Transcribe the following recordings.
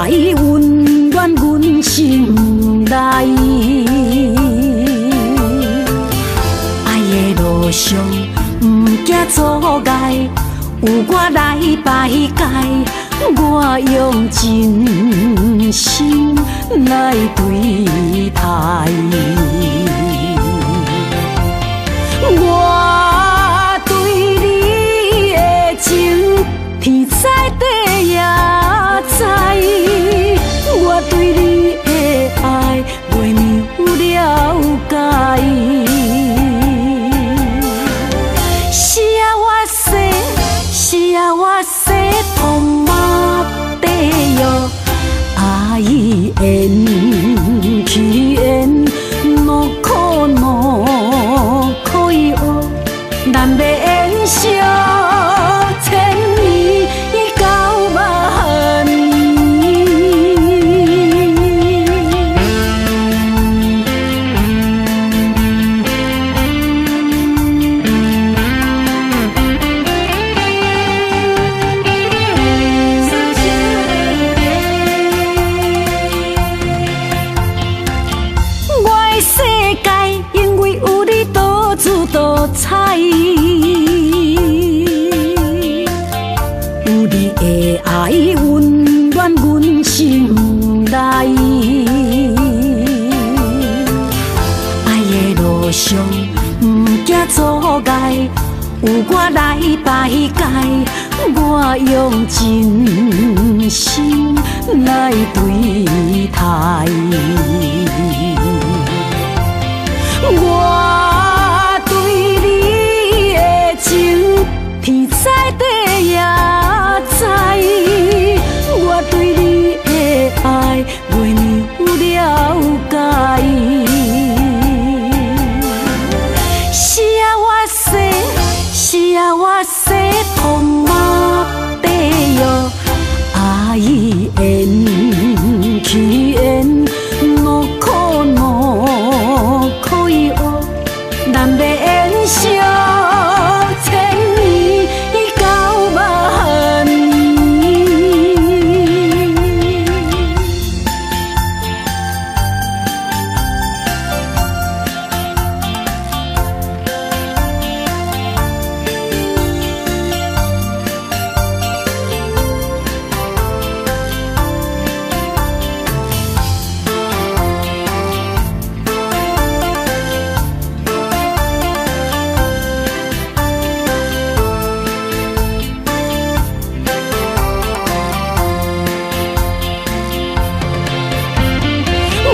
爱温暖阮心内。爱的路上不惊阻碍，有我来排解。我用真心来对待。我对你的情，天知地也知。我对你的爱，袂样了解。是啊，我说，是啊，我说，痛嘛地哟，爱缘去缘，怒苦怒可以学，咱要缘惜千年到万年。多彩，有你的爱温暖阮心内。爱的路上不惊阻碍，有我来排解。我用真心来对待。我对你的情，天知地也知。我对你的爱，袂样了解。是啊，我说，是啊，我说，痛嘛地哟，爱缘去缘，怒苦怒可以学，咱要缘惜千年到万年。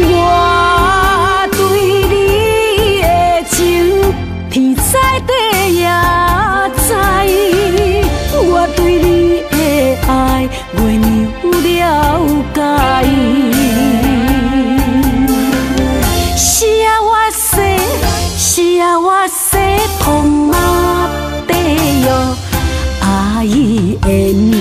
我对你的情，天知地也知。我对你的爱，袂样了解。是啊，我说，是啊，我说，痛嘛地哟，爱缘。